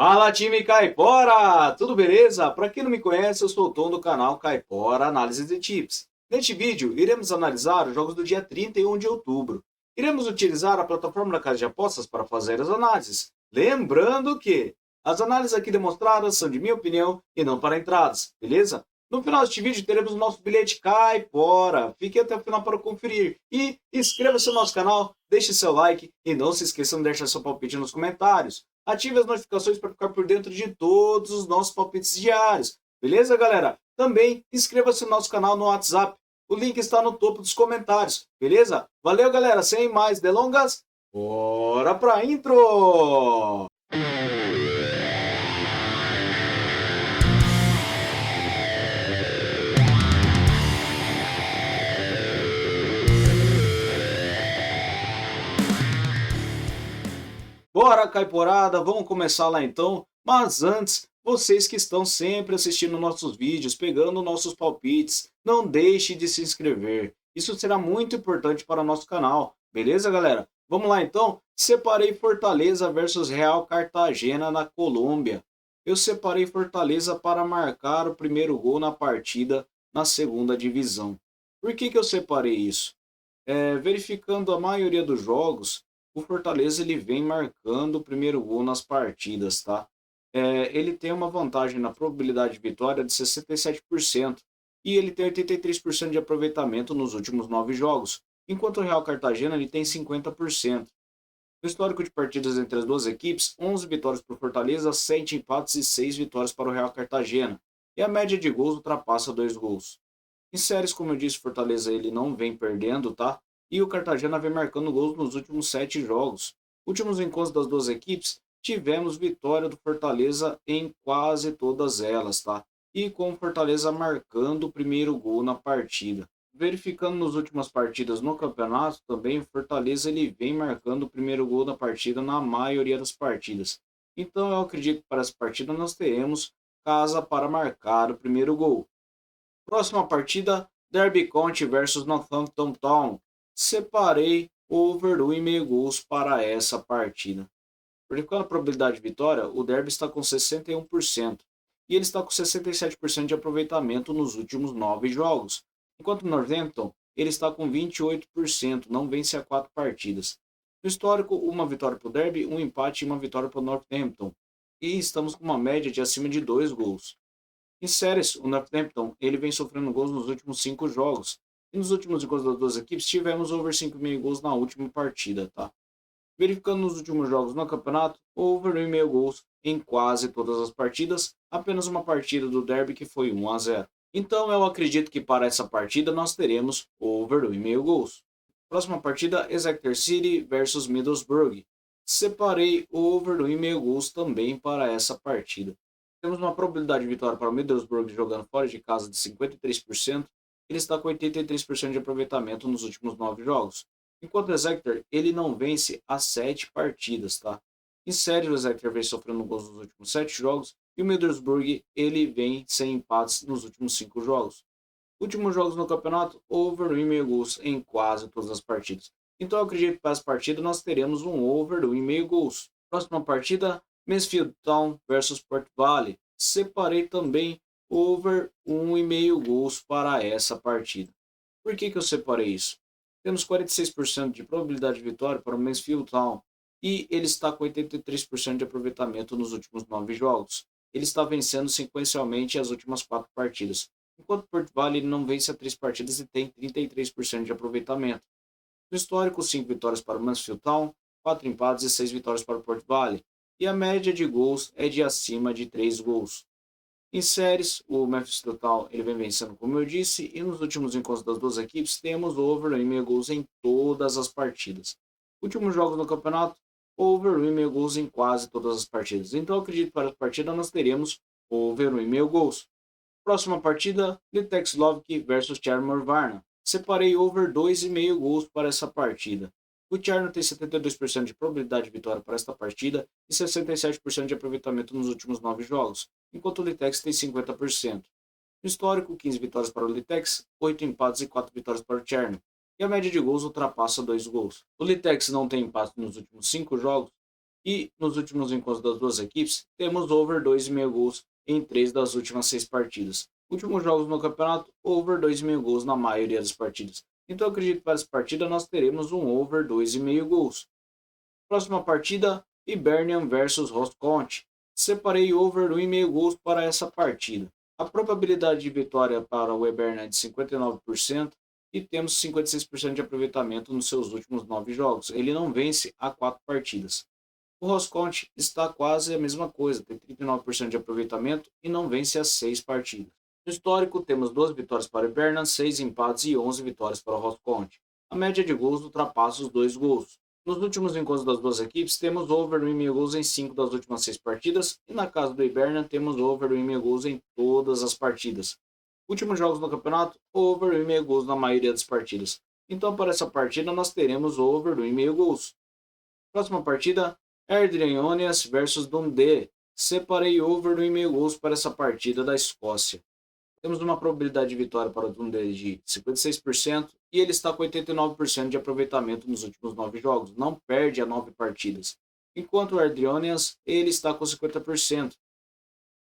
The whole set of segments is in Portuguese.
Fala time Caipora! Tudo beleza? Para quem não me conhece, eu sou o Tom do canal Caipora Análise de Tips. Neste vídeo, iremos analisar os jogos do dia 31 de outubro. Iremos utilizar a plataforma da Casa de Apostas para fazer as análises. Lembrando que as análises aqui demonstradas são de minha opinião e não para entradas, beleza? No final deste vídeo teremos o nosso bilhete Caipora. Fique até o final para conferir. E inscreva-se no nosso canal, deixe seu like e não se esqueçam de deixar seu palpite nos comentários. Ative as notificações para ficar por dentro de todos os nossos palpites diários. Beleza, galera? Também inscreva-se no nosso canal no WhatsApp. O link está no topo dos comentários. Beleza? Valeu, galera. Sem mais delongas, bora pra intro! Bora, Caiporada, vamos começar lá então. Mas antes, vocês que estão sempre assistindo nossos vídeos, pegando nossos palpites, não deixe de se inscrever. Isso será muito importante para o nosso canal. Beleza, galera? Vamos lá então. Separei Fortaleza versus Real Cartagena na Colômbia. Eu separei Fortaleza para marcar o primeiro gol na partida na segunda divisão. Por que eu separei isso? Verificando a maioria dos jogos, o Fortaleza ele vem marcando o primeiro gol nas partidas, tá? Ele tem uma vantagem na probabilidade de vitória de 67% e ele tem 83% de aproveitamento nos últimos 9 jogos, enquanto o Real Cartagena ele tem 50%. No histórico de partidas entre as duas equipes, 11 vitórias para o Fortaleza, 7 empates e 6 vitórias para o Real Cartagena. E a média de gols ultrapassa 2 gols. Em séries, como eu disse, Fortaleza ele não vem perdendo, tá? E o Cartagena vem marcando gols nos últimos 7 jogos. Últimos encontros das duas equipes, tivemos vitória do Fortaleza em quase todas elas, tá? E com o Fortaleza marcando o primeiro gol na partida. Verificando nas últimas partidas no campeonato, também o Fortaleza ele vem marcando o primeiro gol da partida na maioria das partidas. Então eu acredito que para essa partida nós teremos casa para marcar o primeiro gol. Próxima partida, Derby County versus Northampton Town. Separei over 1,5 gols para essa partida. Verificando a probabilidade de vitória, o Derby está com 61% e ele está com 67% de aproveitamento nos últimos 9 jogos. Enquanto o Northampton ele está com 28%, não vence há 4 partidas. No histórico, uma vitória para o Derby, um empate e uma vitória para o Northampton. E estamos com uma média de acima de 2 gols. Em séries, o Northampton ele vem sofrendo gols nos últimos 5 jogos. E nos últimos encontros das duas equipes, tivemos over 5,5 gols na última partida, tá? Verificando nos últimos jogos no campeonato, over 1,5 gols em quase todas as partidas, apenas uma partida do Derby que foi 1-0. Então eu acredito que para essa partida nós teremos over 1,5 gols. Próxima partida, Exeter City versus Middlesbrough. Separei over 1,5 gols também para essa partida. Temos uma probabilidade de vitória para o Middlesbrough jogando fora de casa de 53%. Ele está com 83% de aproveitamento nos últimos 9 jogos. Enquanto o Exeter ele não vence há 7 partidas, tá? Em série, o Exeter vem sofrendo gols nos últimos 7 jogos e o Middlesbrough ele vem sem empates nos últimos 5 jogos. Últimos jogos no campeonato, over 1,5 gols em quase todas as partidas. Então eu acredito que para essa partida nós teremos um over 1,5 gols. Próxima partida, Mansfield Town versus Port Vale. Separei também over 1,5 gols para essa partida. Por que eu separei isso? Temos 46% de probabilidade de vitória para o Mansfield Town e ele está com 83% de aproveitamento nos últimos 9 jogos. Ele está vencendo sequencialmente as últimas 4 partidas, enquanto o Port Vale não vence há 3 partidas e tem 33% de aproveitamento. No histórico, 5 vitórias para o Mansfield Town, 4 empates e 6 vitórias para o Port Vale, e a média de gols é de acima de 3 gols. Em séries, o Memphis Total ele vem vencendo, como eu disse, e nos últimos encontros das duas equipes temos over 1,5 gols em todas as partidas. Últimos jogos no campeonato, over 1,5 gols em quase todas as partidas. Então eu acredito que para a partida nós teremos over 1,5 gols. Próxima partida, Litex Lovke versus Chermor Varna. Separei over 2,5 gols para essa partida. O Cherno tem 72% de probabilidade de vitória para esta partida e 67% de aproveitamento nos últimos 9 jogos, enquanto o Litex tem 50%. No histórico, 15 vitórias para o Litex, 8 empates e 4 vitórias para o Cherno, e a média de gols ultrapassa 2 gols. O Litex não tem empate nos últimos 5 jogos, E nos últimos encontros das duas equipes, temos over 2,5 gols em 3 das últimas 6 partidas. Últimos jogos no campeonato, over 2,5 gols na maioria das partidas. Então eu acredito que para essa partida nós teremos um over 2,5 gols. Próxima partida, Hibernian versus Roscoe. Separei over 1,5 gols para essa partida. A probabilidade de vitória para o Hibernian é de 59% e temos 56% de aproveitamento nos seus últimos 9 jogos. Ele não vence há 4 partidas. O Roscoe está quase a mesma coisa, tem 39% de aproveitamento e não vence há 6 partidas. No histórico, temos 2 vitórias para o Hibernian, 6 empates e 11 vitórias para o Roscoe. A média de gols ultrapassa os 2 gols. Nos últimos encontros das duas equipes, temos over 1,5 gols em 5 das últimas 6 partidas e na casa do Hibernian temos over 1,5 gols em todas as partidas. Últimos jogos no campeonato, over 1,5 gols na maioria das partidas. Então para essa partida nós teremos over 1,5 gols. Próxima partida, Ardrinians versus Dundee. Separei over 1,5 gols para essa partida da Escócia. Temos uma probabilidade de vitória para o Dundee de 56% e ele está com 89% de aproveitamento nos últimos 9 jogos, não perde a 9 partidas. Enquanto o Ardrinians, ele está com 50%.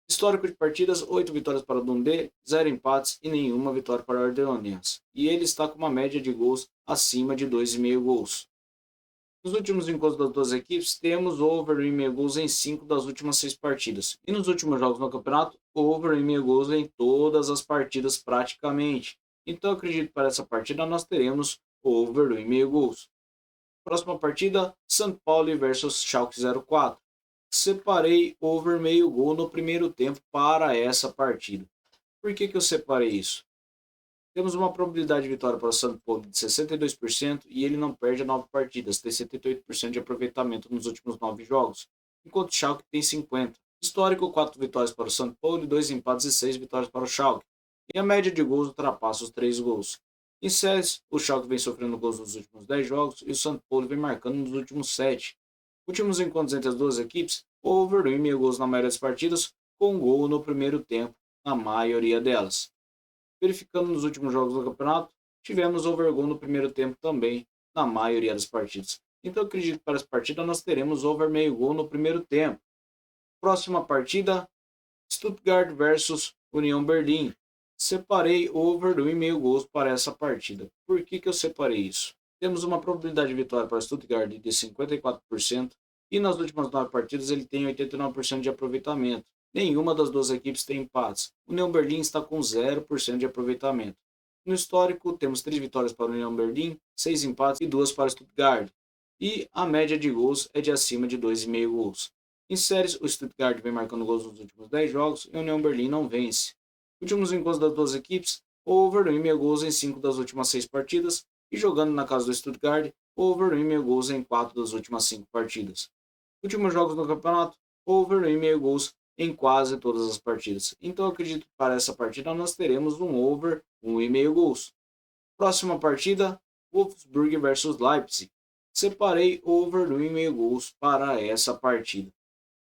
Histórico de partidas, 8 vitórias para o Dundee, 0 empates e nenhuma vitória para o Ardrinians. E ele está com uma média de gols acima de 2,5 gols. Nos últimos encontros das duas equipes, temos over 1,5 gols em 5 das últimas 6 partidas. E nos últimos jogos no campeonato, over 1,5 gols em todas as partidas praticamente. Então eu acredito que para essa partida nós teremos over 1,5 gols. Próxima partida, São Paulo versus Schalke 04. Separei over meio gol no primeiro tempo para essa partida. Por que eu separei isso? Temos uma probabilidade de vitória para o São Paulo de 62% e ele não perde 9 partidas, tem 78% de aproveitamento nos últimos 9 jogos, enquanto o Schalke tem 50%. Histórico, 4 vitórias para o São Paulo, 2 empates e 6 vitórias para o Schalke. E a média de gols ultrapassa os 3 gols. Em séries, o Schalke vem sofrendo gols nos últimos 10 jogos e o São Paulo vem marcando nos últimos 7. Últimos encontros entre as duas equipes, over 1,5 gols na maioria das partidas, com gol no primeiro tempo na maioria delas. Verificando nos últimos jogos do campeonato, tivemos over-goal no primeiro tempo também, na maioria das partidas. Então acredito que para essa partida nós teremos over meio gol no primeiro tempo. Próxima partida, Stuttgart versus União Berlim. Separei over 1,5 gols para essa partida. Por que eu separei isso? Temos uma probabilidade de vitória para Stuttgart de 54% e nas últimas 9 partidas ele tem 89% de aproveitamento. Nenhuma das duas equipes tem empates. O União Berlim está com 0% de aproveitamento. No histórico, temos 3 vitórias para o União Berlim, 6 empates e 2 para o Stuttgart. E a média de gols é de acima de 2,5 gols. Em séries, o Stuttgart vem marcando gols nos últimos 10 jogos e o União Berlim não vence. Últimos encontros das duas equipes, over 1,5 gols em 5 das últimas 6 partidas e jogando na casa do Stuttgart, over 1,5 gols em 4 das últimas 5 partidas. Últimos jogos no campeonato, over 1,5 gols em quase todas as partidas. Então eu acredito que para essa partida nós teremos um over 1,5 gols. Próxima partida, Wolfsburg versus Leipzig. Separei over 1,5 gols para essa partida.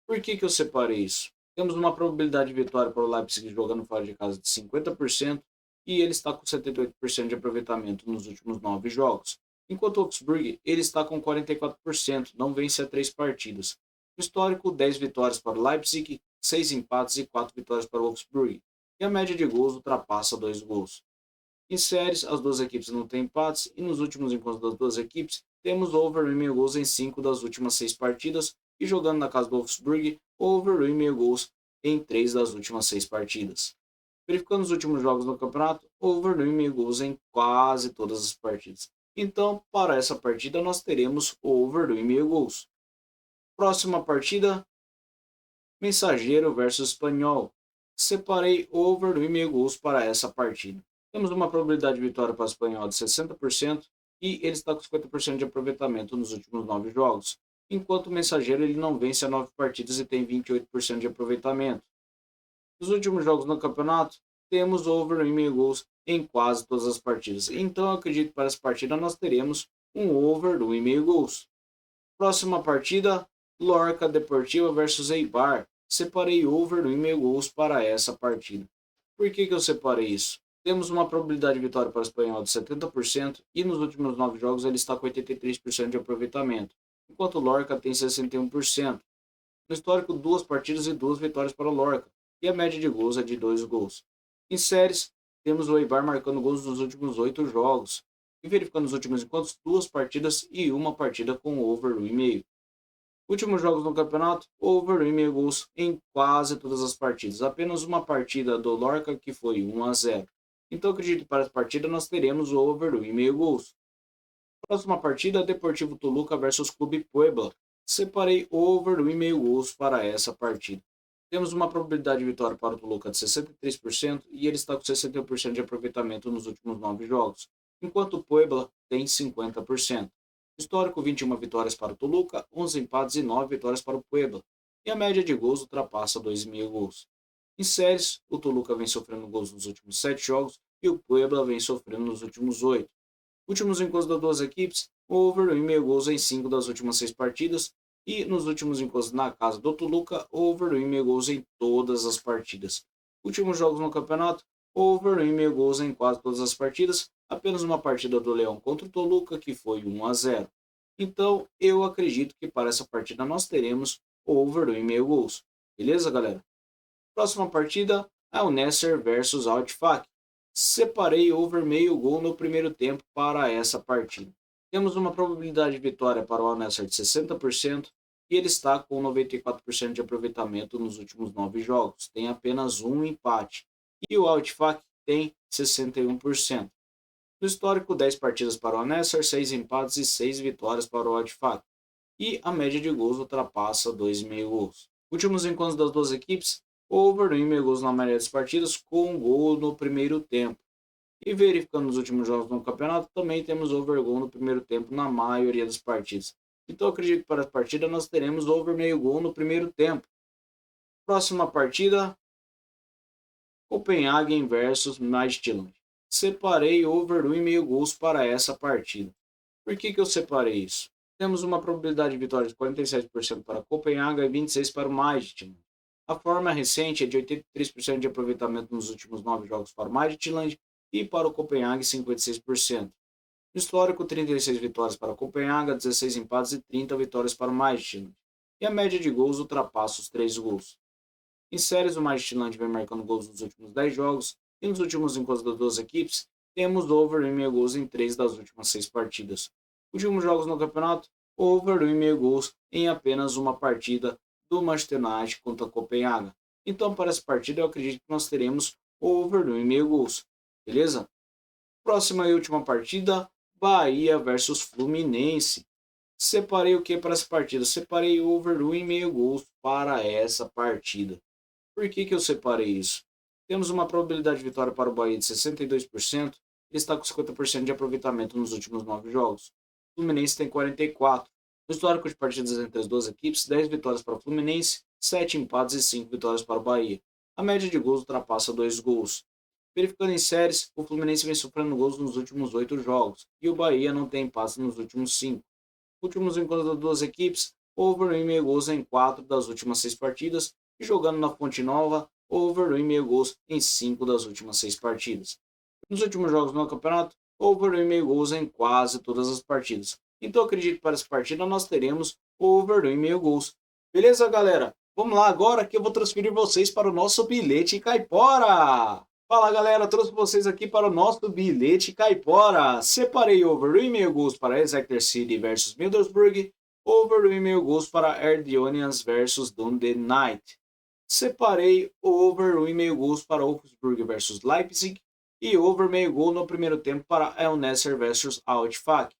Por que eu separei isso? Temos uma probabilidade de vitória para o Leipzig jogando fora de casa de 50% e ele está com 78% de aproveitamento nos últimos 9 jogos. Enquanto o Wolfsburg ele está com 44%, não vence há 3 partidas. No histórico, 10 vitórias para o Leipzig, 6 empates e 4 vitórias para o Wolfsburg. E a média de gols ultrapassa 2 gols. Em séries, as duas equipes não têm empates e nos últimos encontros das duas equipes, temos over 1,5 gols em 5 das últimas 6 partidas e jogando na casa do Wolfsburg, over 1,5 gols em 3 das últimas 6 partidas. Verificando os últimos jogos no campeonato, over 1,5 gols em quase todas as partidas. Então, para essa partida, nós teremos over 1,5 gols. Próxima partida, Mensageiro versus Espanhol. Separei over 1,5 gols para essa partida. Temos uma probabilidade de vitória para o Espanhol de 60% e ele está com 50% de aproveitamento nos últimos 9 jogos, enquanto o Mensageiro ele não vence há 9 partidas e tem 28% de aproveitamento. Nos últimos jogos no campeonato, temos over 1,5 gols em quase todas as partidas. Então eu acredito que para essa partida nós teremos um over 1,5 gols. Próxima partida, Lorca Deportiva versus Eibar. Separei over 1,5 gols para essa partida. Por que eu separei isso? Temos uma probabilidade de vitória para o Espanhol de 70% e nos últimos 9 jogos ele está com 83% de aproveitamento. enquanto o Lorca tem 61%. No histórico, 2 partidas e 2 vitórias para o Lorca, e a média de gols é de 2 gols. Em séries, temos o Eibar marcando gols nos últimos 8 jogos, e verificando os últimos encontros, 2 partidas e 1 partida com over 1,5. Últimos jogos no campeonato, over 1,5 gols em quase todas as partidas. Apenas uma partida do Lorca que foi 1-0. Então acredito que para essa partida nós teremos o over 1,5 gols. Próxima partida, Deportivo Toluca versus Clube Puebla. Separei over 1,5 gols para essa partida. Temos uma probabilidade de vitória para o Toluca de 63% e ele está com 61% de aproveitamento nos últimos 9 jogos, enquanto o Puebla tem 50%. Histórico, 21 vitórias para o Toluca, 11 empates e 9 vitórias para o Puebla, e a média de gols ultrapassa 2,5 gols. Em séries, o Toluca vem sofrendo gols nos últimos 7 jogos e o Puebla vem sofrendo nos últimos 8. Últimos encontros das duas equipes, over 1,5 gols em 5 das últimas 6 partidas, e nos últimos encontros na casa do Toluca, over 1,5 gols em todas as partidas. Últimos jogos no campeonato, over 1,5 gols em quase todas as partidas, apenas uma partida do Leão contra o Toluca que foi 1-0. Então eu acredito que para essa partida nós teremos over 1,5 gols. Beleza, galera? Próxima partida é o Nasser versus Al Ettifaq. Separei over meio gol no primeiro tempo para essa partida. Temos uma probabilidade de vitória para o Al Nassr de 60% e ele está com 94% de aproveitamento nos últimos 9 jogos. Tem apenas um empate. E o Al Ettifaq tem 61%. No histórico, 10 partidas para o Al Nassr, 6 empates e 6 vitórias para o Al Ettifaq. E a média de gols ultrapassa 2,5 gols. Últimos encontros das duas equipes, over 1,5 gols na maioria das partidas, com um gol no primeiro tempo. E verificando os últimos jogos no campeonato, também temos over gol no primeiro tempo na maioria das partidas. Então acredito que para a partida nós teremos over meio gol no primeiro tempo. Próxima partida, Copenhagen versus Midtjylland. Separei over 1,5 gols para essa partida. Por que eu separei isso? Temos uma probabilidade de vitória de 47% para Copenhagen e 26% para o Midtjylland. A forma recente é de 83% de aproveitamento nos últimos 9 jogos para o Midtjylland e para o Copenhagen 56%. No histórico, 36 vitórias para o Copenhagen, 16 empates e 30 vitórias para o Midtjylland. E a média de gols ultrapassa os 3 gols. Em séries, o Midtjylland vem marcando gols nos últimos 10 jogos e nos últimos encontros das duas equipes, temos over 1,5 gols em 3 das últimas 6 partidas. Últimos jogos no campeonato, over 1,5 gols em apenas uma partida do Manchester United contra a Copenhagen. Então, para essa partida, eu acredito que nós teremos over 1,5 gols. Beleza? Próxima e última partida, Bahia versus Fluminense. Separei o que para essa partida? Separei over 1,5 gols para essa partida. Por que eu separei isso? Temos uma probabilidade de vitória para o Bahia de 62%. Ele está com 50% de aproveitamento nos últimos 9 jogos. O Fluminense tem 44%. No histórico de partidas entre as duas equipes, 10 vitórias para o Fluminense, 7 empates e 5 vitórias para o Bahia. A média de gols ultrapassa 2 gols. Verificando em séries, o Fluminense vem sofrendo gols nos últimos 8 jogos e o Bahia não tem empates nos últimos 5. Últimos encontros das duas equipes, over 1,5 gols em 4 das últimas 6 partidas e jogando na Fonte Nova, over 1,5 gols em 5 das últimas 6 partidas. Nos últimos jogos no campeonato, over 1,5 gols em quase todas as partidas. Então acredito que para essa partida nós teremos over 1,5 gols. Beleza, galera? Vamos lá agora que eu vou transferir vocês para o nosso bilhete caipora. Fala, galera, trouxe vocês aqui para o nosso bilhete caipora. Separei over 1,5 gols para Exeter City versus Middlesbrough, over 1,5 gols para RD Onions versus Dundee United. Separei over 1,5 gols para Wolfsburg versus Leipzig e over meio gol no primeiro tempo para El Nassr versus Al Ettifaq.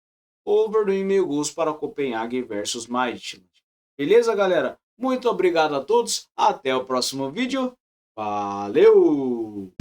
Over 1,5 gols para Copenhagen versus Midtjylland. Beleza, galera? Muito obrigado a todos. Até o próximo vídeo. Valeu!